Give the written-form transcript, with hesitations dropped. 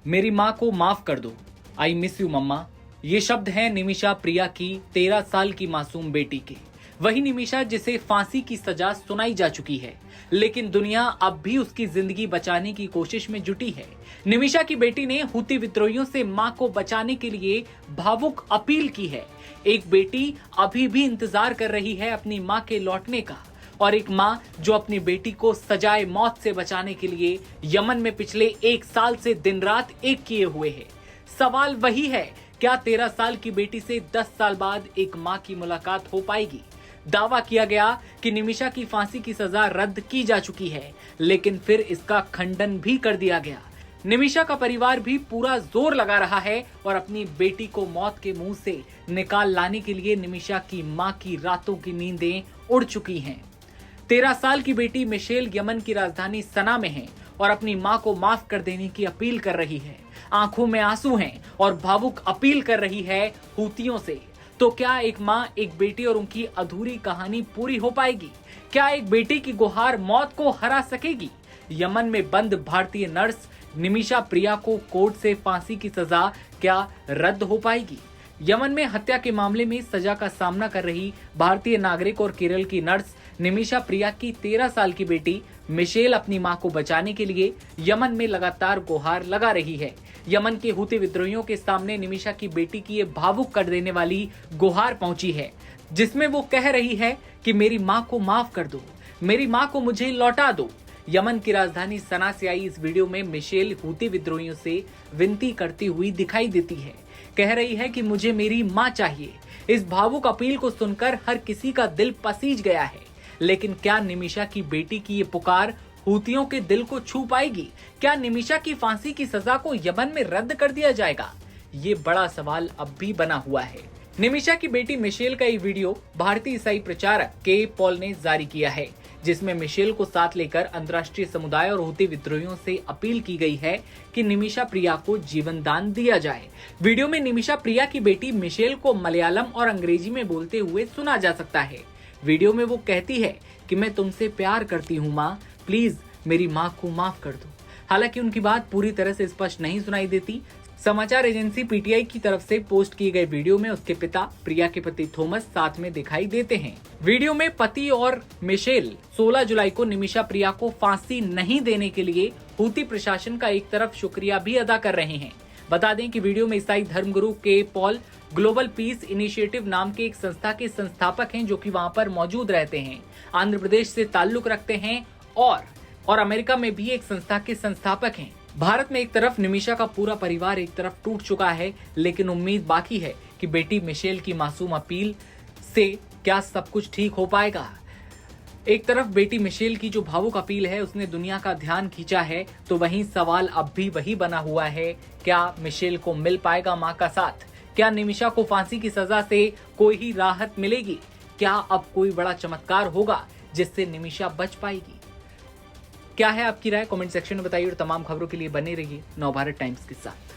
मेरी माँ को माफ कर दो, आई मिस यू मम्मा। ये शब्द हैं निमिषा प्रिया की 13 साल की मासूम बेटी के। वही निमिषा जिसे फांसी की सजा सुनाई जा चुकी है, लेकिन दुनिया अब भी उसकी जिंदगी बचाने की कोशिश में जुटी है। निमिषा की बेटी ने हूती विद्रोहियों से मां को बचाने के लिए भावुक अपील की है। एक बेटी अभी भी इंतजार कर रही है अपनी मां के लौटने का, और एक मां जो अपनी बेटी को सजाए मौत से बचाने के लिए यमन में पिछले 1 साल से दिन रात एक किए हुए है। सवाल वही है, क्या 13 साल की बेटी से 10 साल बाद एक मां की मुलाकात हो पाएगी? दावा किया गया कि निमिषा की फांसी की सजा रद्द की जा चुकी है, लेकिन फिर इसका खंडन भी कर दिया गया। निमिषा का परिवार भी पूरा जोर लगा रहा है और अपनी बेटी को मौत के मुंह से निकाल लाने के लिए निमिषा की मां की रातों की नींदें उड़ चुकी हैं। 13 साल की बेटी मिशेल यमन की राजधानी सना में है और अपनी मां को माफ कर देने की अपील कर रही है। आंखों में आंसू हैं और भावुक अपील कर रही है हूतियों से। तो क्या एक मां, एक बेटी और उनकी अधूरी कहानी पूरी हो पाएगी? क्या एक बेटी की गुहार मौत को हरा सकेगी? यमन में बंद भारतीय नर्स निमिषा प्रिया को कोर्ट से फांसी की सजा क्या रद्द हो पाएगी? यमन में हत्या के मामले में सजा का सामना कर रही भारतीय नागरिक और केरल की नर्स निमिषा प्रिया की 13 साल की बेटी मिशेल अपनी मां को बचाने के लिए यमन में लगातार गुहार लगा रही है। यमन के हूती विद्रोहियों के सामने निमिषा की बेटी की ये भावुक कर देने वाली गुहार पहुंची है, जिसमें वो कह रही है कि मेरी मां को माफ कर दो, मेरी मां को मुझे लौटा दो। यमन की राजधानी सना से आई इस वीडियो में मिशेल हूती विद्रोहियों से विनती करती हुई दिखाई देती है। कह रही है कि मुझे मेरी मां चाहिए। इस भावुक अपील को सुनकर हर किसी का दिल पसीज गया है। लेकिन क्या निमिषा की बेटी की ये पुकार हूतियों के दिल को छू पाएगी? क्या निमिषा की फांसी की सजा को यमन में रद्द कर दिया जाएगा? ये बड़ा सवाल अब भी बना हुआ है। निमिषा की बेटी मिशेल का ये वीडियो भारतीय ईसाई प्रचारक के पॉल ने जारी किया है, जिसमें मिशेल को साथ लेकर अंतर्राष्ट्रीय समुदाय और हूती विद्रोहियों से अपील की गई है कि निमिषा प्रिया को जीवन दान दिया जाए। वीडियो में निमिषा प्रिया की बेटी मिशेल को मलयालम और अंग्रेजी में बोलते हुए सुना जा सकता है। वीडियो में वो कहती है कि मैं तुमसे प्यार करती हूँ माँ, प्लीज मेरी माँ को माफ कर दो। हालांकि उनकी बात पूरी तरह से स्पष्ट नहीं सुनाई देती। समाचार एजेंसी पीटीआई की तरफ से पोस्ट किए गए वीडियो में उसके पिता, प्रिया के पति थॉमस साथ में दिखाई देते हैं। वीडियो में पति और मिशेल 16 जुलाई को निमिषा प्रिया को फांसी नहीं देने के लिए हूती प्रशासन का एक तरफ शुक्रिया भी अदा कर रहे हैं। बता दें कि वीडियो में ईसाई धर्मगुरु के पॉल ग्लोबल पीस इनिशिएटिव नाम के एक संस्था के संस्थापक हैं, जो कि वहां पर मौजूद रहते हैं, आंध्र प्रदेश से ताल्लुक रखते हैं और अमेरिका में भी एक संस्था के संस्थापक हैं। भारत में एक तरफ निमिषा का पूरा परिवार एक तरफ टूट चुका है, लेकिन उम्मीद बाकी है कि बेटी मिशेल की मासूम अपील से क्या सब कुछ ठीक हो पाएगा। एक तरफ बेटी मिशेल की जो भावुक अपील है उसने दुनिया का ध्यान खींचा है, तो वहीं सवाल अब भी वही बना हुआ है, क्या मिशेल को मिल पाएगा मां का साथ? क्या निमिषा को फांसी की सजा से कोई ही राहत मिलेगी? क्या अब कोई बड़ा चमत्कार होगा जिससे निमिषा बच पाएगी? क्या है आपकी राय? कमेंट सेक्शन में बताइए और तमाम खबरों के लिए बने रहिए नवभारत टाइम्स के साथ।